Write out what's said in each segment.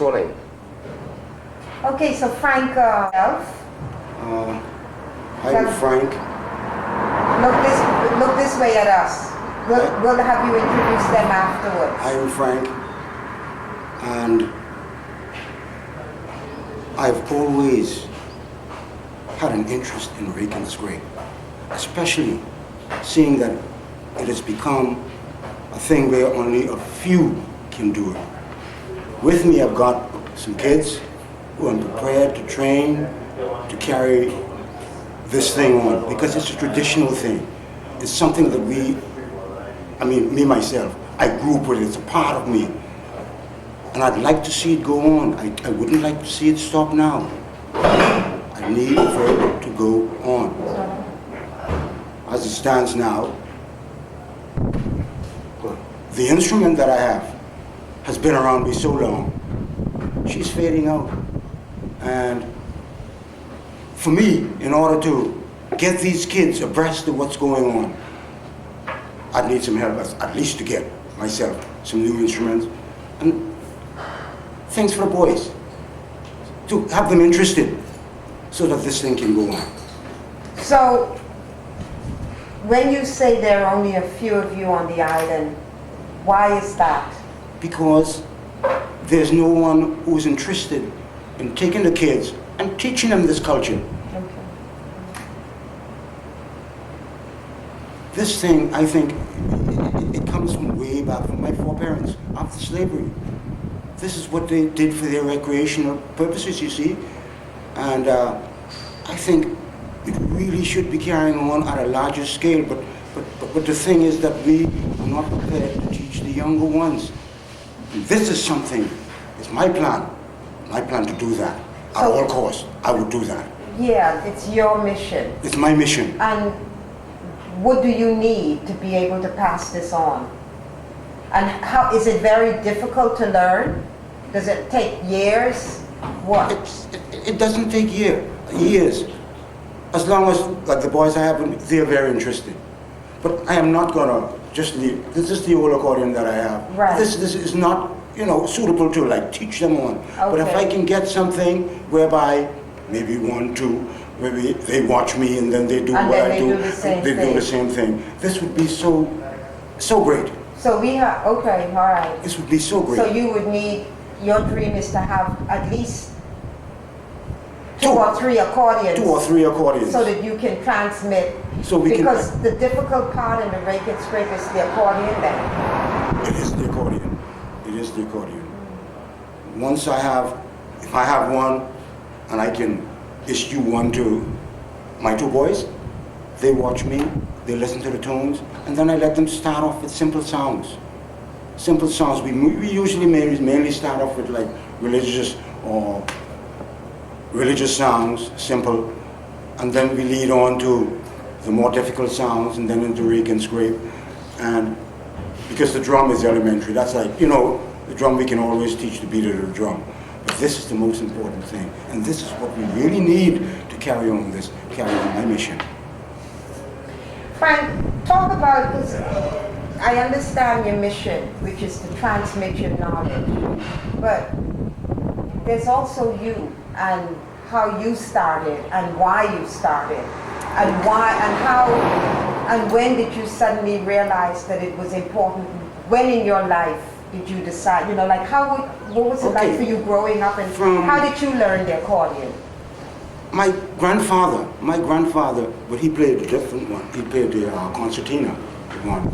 Rolling. Okay, so Frank, Hi, Frank. look this way at us. We'll have you introduce them afterwards. I'm Frank, and I've always had an interest in rake and scrape, especially seeing that it has become a thing where only a few can do it. With me, I've got some kids who I'm prepared to train to carry this thing on, because it's a traditional thing. It's something that me myself, I grew up with it. It's a part of me. And I'd like to see it go on. I wouldn't like to see it stop now. I need for it to go on. As it stands now, the instrument that I have has been around me so long, she's fading out. And for me, in order to get these kids abreast of what's going on, I'd need some help, at least to get myself some new instruments and things for the boys, to have them interested so that this thing can go on. So, when you say there are only a few of you on the island, why is that? Because there's no one who's interested in taking the kids and teaching them this culture. Okay. This thing, I think, it comes from way back from my foreparents after slavery. This is what they did for their recreational purposes, you see. And I think it really should be carrying on at a larger scale, but the thing is that we are not prepared to teach the younger ones. And this is something, it's my plan to do that. At all costs, I would do that. Yeah, it's your mission. It's my mission. And what do you need to be able to pass this on? And how is it very difficult to learn? Does it take years? What? It doesn't take years. As long as, like the boys I have, they're very interested. But I am not gonna just leave. This is the old accordion that I have. Right. This is not, suitable to like teach them on. Okay. But if I can get something whereby maybe one, two, maybe they watch me and then they do and what then I do. Do the same they thing. do the same thing. This would be so great. So we have, okay, all right. This would be so great. So you would need, your dream is to have at least two or three accordions. 2 or 3 accordions. So that you can transmit. So we because the difficult part in the rake and scrape is the accordion then. It is the accordion. It is the accordion. Once if I have one, and I can issue one to my 2 boys, they watch me, they listen to the tones, and then I let them start off with simple sounds. Simple sounds. We usually mainly start off with like religious sounds, simple, and then we lead on to the more difficult sounds, and then into rake and scrape. And because the drum is elementary, that's like, the drum we can always teach the beat of the drum. But this is the most important thing, and this is what we really need to carry on my mission. Frank, talk about this. I understand your mission, which is to transmit your knowledge, but there's also you and how you started and why you started and why and how and when did you suddenly realize that it was important? When in your life did you decide, what was it like for you growing up, and how did you learn the accordion? My grandfather, but he played a different one. He played the concertina one.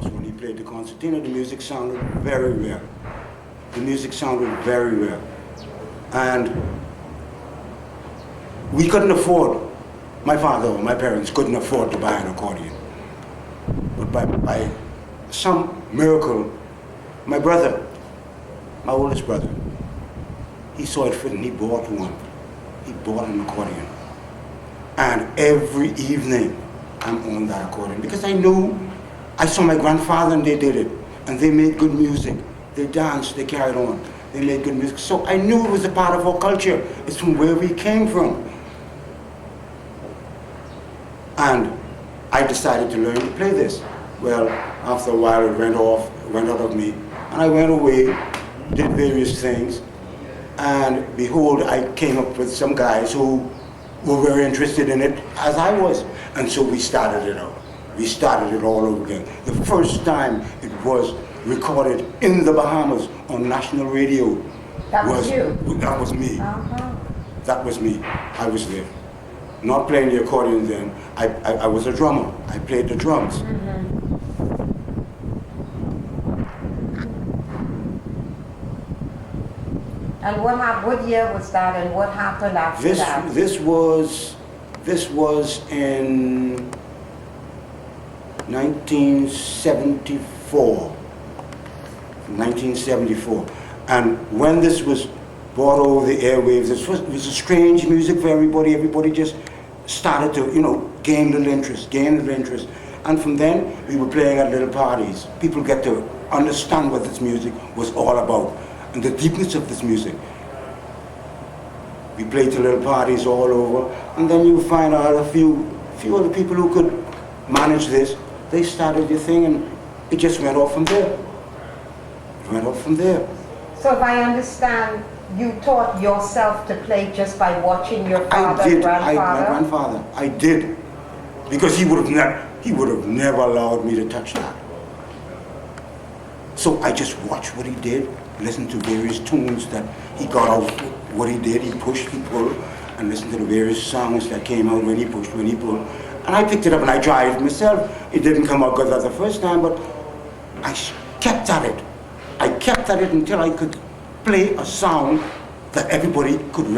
So when he played the concertina, the music sounded very well. And we couldn't afford, my father or my parents couldn't afford to buy an accordion. But by some miracle, my brother, my oldest brother, he saw it fit and he bought one. He bought an accordion. And every evening, I'm on that accordion because I saw my grandfather and they did it. And they made good music. They danced, they carried on. They made good music. So I knew it was a part of our culture. It's from where we came from. And I decided to learn to play this. Well, after a while it went out of me. And I went away did various things, and behold, I came up with some guys who were very interested in it, as I was, and so we started it out. We started it all over again. The first time it was recorded in the Bahamas on national radio. That was you? That was me. Uh-huh. That was me. I was there. Not playing the accordion then. I was a drummer. I played the drums. Mm-hmm. And what year was that, and what happened after that? This was in 1974. 1974. And when this was brought over the airwaves, it was a strange music for everybody. Everybody just started to, gain a little interest. And from then, we were playing at little parties. People get to understand what this music was all about and the deepness of this music. We played to little parties all over, and then you find out a few other people who could manage this. They started the thing, and it just went off from there. So if I understand, you taught yourself to play just by watching your father, I did. grandfather? My grandfather. I did, because he would have never allowed me to touch that. So I just watched what he did, listened to various tunes that he got out. What he did, he pushed, he pulled, and listened to the various songs that came out when he pushed, when he pulled. And I picked it up and I tried it myself. It didn't come out good the first time, but I kept at it. I kept at it until I could play a sound that everybody could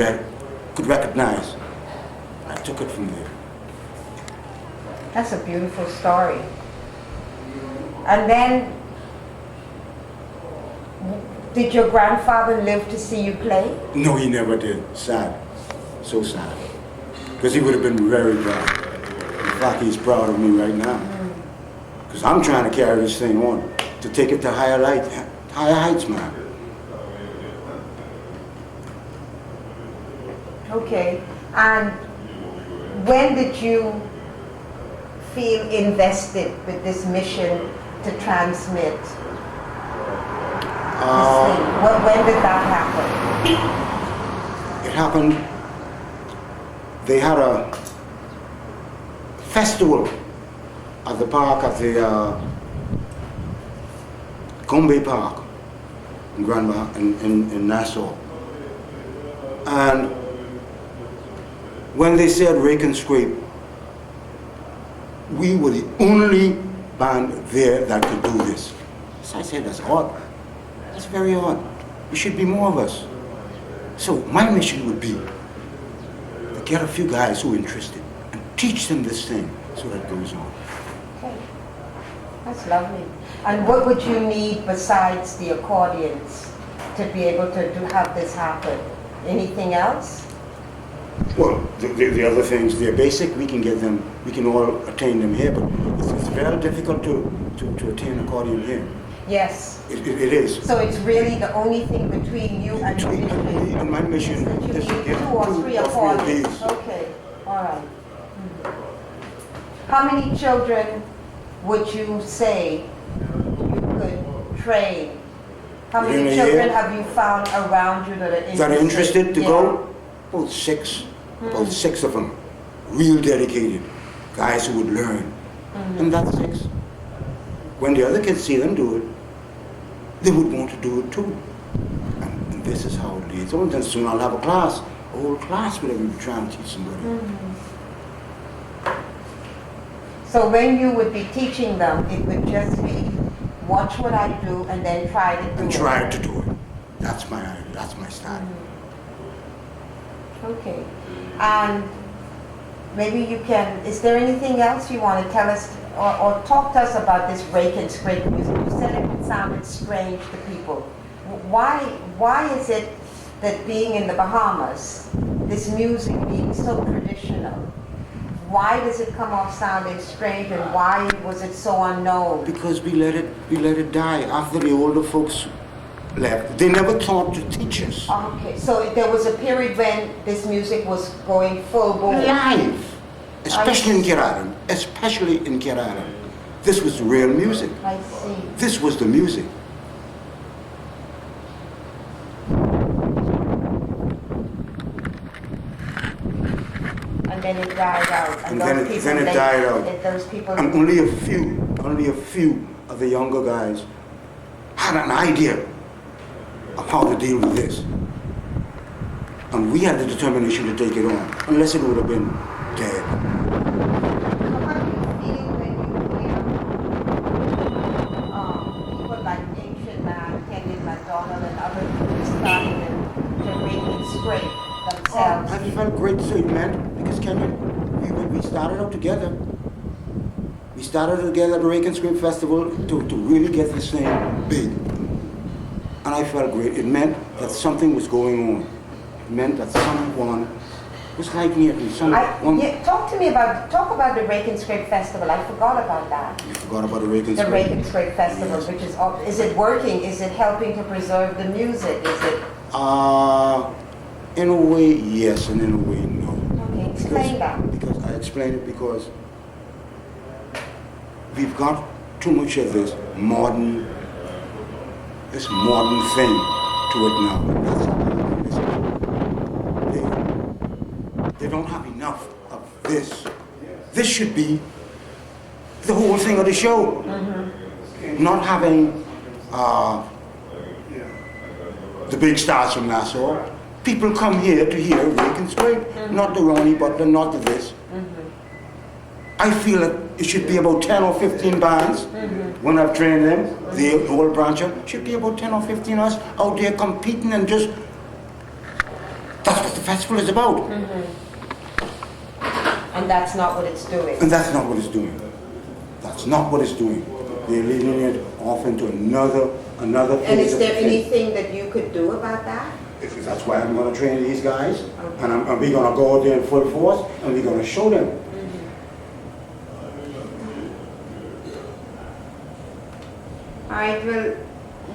recognize. I took it from there. That's a beautiful story. And then, did your grandfather live to see you play? No, he never did. Sad. So sad. Because he would have been very proud. In fact, he's proud of me right now. Because I'm trying to carry this thing on, to take it to higher heights, man. Okay. And when did you feel invested with this mission to transmit this thing? When did that happen? It happened, they had a festival at the park, at the Gombe Park in Nassau. And when they said rake and scrape, we were the only band there that could do this. So I said, that's odd. That's very odd. There should be more of us. So my mission would be to get a few guys who are interested and teach them this thing so that it goes on. Okay. That's lovely. And what would you need besides the accordions to be able to have this happen? Anything else? Well, the other things, they're basic, we can get them, we can all attain them here, but it's very difficult to attain accordion here. Yes. It is. So it's really the only thing between you and your mission? And my mission is to get 2 or 3 accordions. these. Okay, all right. How many children would you say you could train? How many Within a children year? have you found around you that are interested? That are interested to Yeah. go? About 6. About 6 of them. Real dedicated. Guys who would learn. And that's 6. When the other kids see them do it, they would want to do it too. And this is how it leads on. Then soon I'll have a class, a whole class where I will be trying to teach somebody. So when you would be teaching them, it would just be, watch what I do and then try to do it. And try to do it. That's my style. Okay. And maybe you can, is there anything else you want to tell us or talk to us about this rake and scrape music? You said it sounded strange to people. Why is it that being in the Bahamas, this music being so traditional, why does it come off sounding strange, and why was it so unknown? Because we let it die after the older folks left. They never thought to teach us. Okay, so there was a period when this music was going full boom. Live. Especially in Keraran. Especially in Keraran. This was the real music. I see. This was the music. then it died out. And then it died out. Those people. And only a few of the younger guys had an idea of how to deal with this. And we had the determination to take it on, unless it would have been dead. How do you feel when you hear people like Ancient Man, Kenny MacDonald, and other people starting to make it scrape themselves? I felt great to say, man, because Kenyon, we started out together. We started together at the Rake and Scrape Festival to really get this thing big. And I felt great. It meant that something was going on. It meant that someone was liking it. And Talk about the Rake and Scrape Festival. I forgot about that. You forgot about the Rake and The Scrape. Rake and Scrape Festival, Yes. which is it working? Is it helping to preserve the music? Is it? In a way, yes, and in a way, no. Okay, explain that. Because I explain it because we've got too much of this modern thing to it now. They don't have enough of this. This should be the whole thing of the show. Mm-hmm. Not having the big stars from Nassau. People come here to hear Rake and Scrape, not the Ronnie Butler, not the this. I feel that it should be about 10 or 15 bands. When I've trained them, the whole branch up, should be about 10 or 15 of us out there competing and just, that's what the festival is about. And that's not what it's doing. And that's not what it's doing. That's not what it's doing. They're leading it off into another phase. And is there of the thing. anything that you could do about that? That's why I'm going to train these guys, and we're going to go out there in full force, and we're going to show them. All right, well,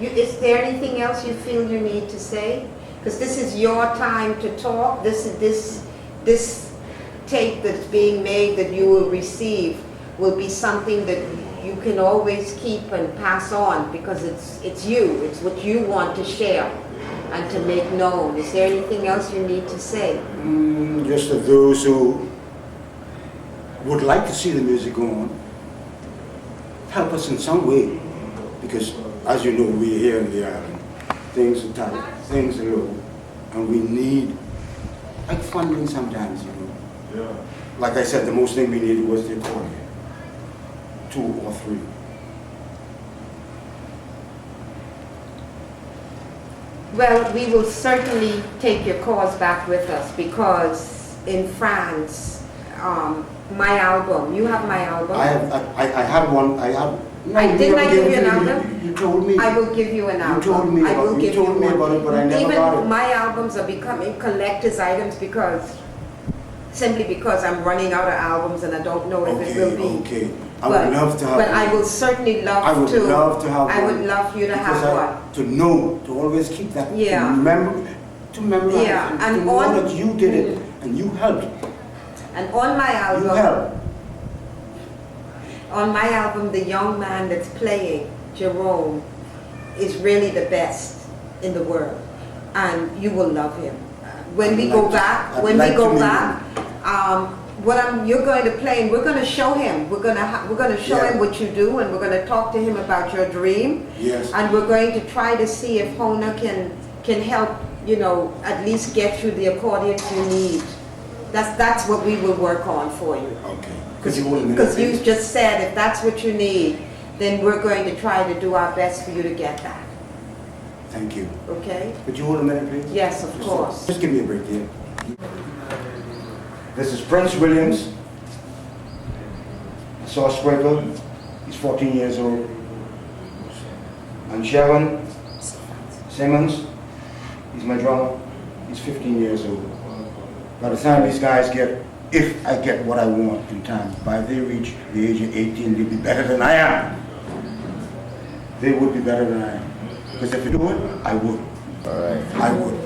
is there anything else you feel you need to say? Because this is your time to talk. This tape that's being made that you will receive will be something that you can always keep and pass on, because it's you. It's what you want to share and to make known. Is there anything else you need to say? Just to those who would like to see the music go on, help us in some way. Because, as you know, we're here in the island. Things are tight, things are low, and we need, like, funding sometimes, you know. Yeah. Like I said, the most thing we needed was the accordion. 2 or 3. Well, we will certainly take your cause back with us, because in France, my album, you have my album? I have one, no, didn't I give you an album? You told me. I will give you an album. You told me about it, but I never got it. Even my albums are becoming collector's items simply because I'm running out of albums and I don't know if it will be. Okay. I would love to have. But I will certainly love to. I would love to have one. I would love you to have one. To know, to always keep that. Yeah. To memorize. Yeah. And to know that you did it and you helped. And on my album. You helped. On my album, the young man that's playing, Jerome, is really the best in the world, and you will love him. When we go back, you're going to play, and we're going to show him. We're going to show him what you do, and we're going to talk to him about your dream. Yes. And we're going to try to see if Hona can help, at least get you the accordion you need. That's what we will work on for you. Okay. Because you just said if that's what you need, then we're going to try to do our best for you to get that. Thank you. Okay? Could you hold a minute, please? Yes, of course. Just give me a break here. This is Prince Williams. I saw Sprinkle. He's 14 years old. And Sharon Simmons. He's my drummer. He's 15 years old. By the time these guys if I get what I want in time, by they reach the age of 18, they'll be better than I am. They would be better than I am. Because if you do it, I would. All right. I would.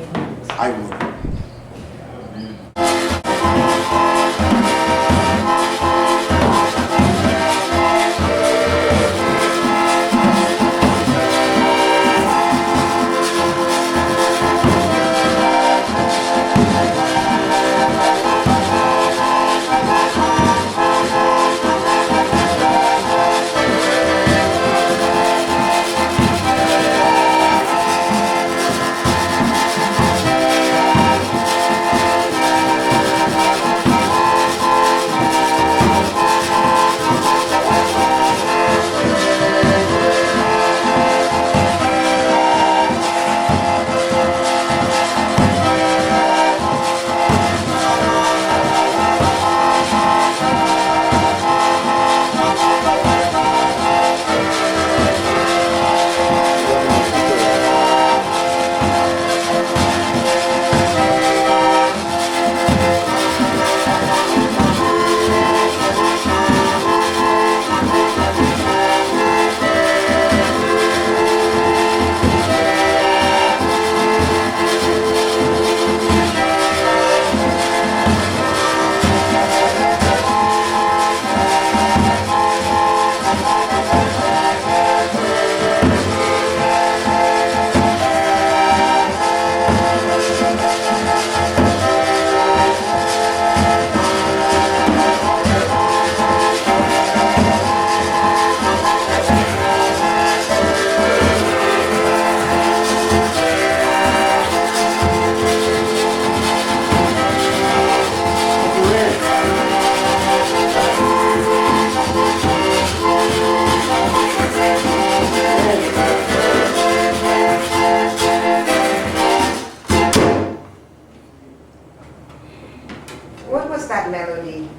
that melody?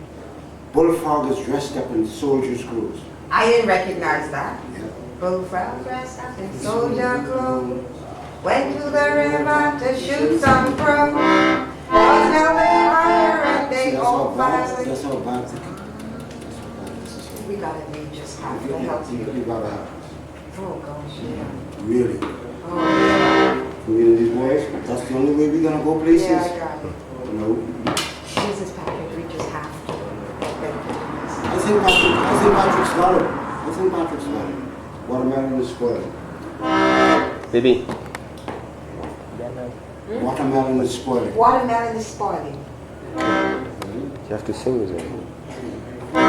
Bullfroggers dressed up in soldiers' clothes. I didn't recognize that. Yeah. Bullfrog dressed up in soldier clothes, went to the river to shoot some crow. Was held in fire and they all fired. That's how bad We gotta read just half the help you. you gotta have. Oh gosh, yeah. Really. Oh yeah. Communities boys, that's the only way we're gonna go places. Yeah, I got it. You know. Jesus Patrick, we just have to. I think Patrick's got it. I think Patrick's got it. Watermelon is spoiled. Baby. Watermelon is spoiling. Watermelon is spoiling. You have to sing with it.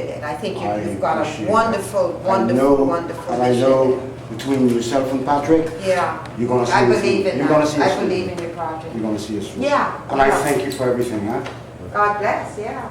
You've got a wonderful, wonderful And I know between yourself and Patrick, yeah, you're going to see I us believe through. in You're that. going to see us I through. believe in your project. You're going to see us through. Yeah. And I thank you for everything, huh? God bless, yeah.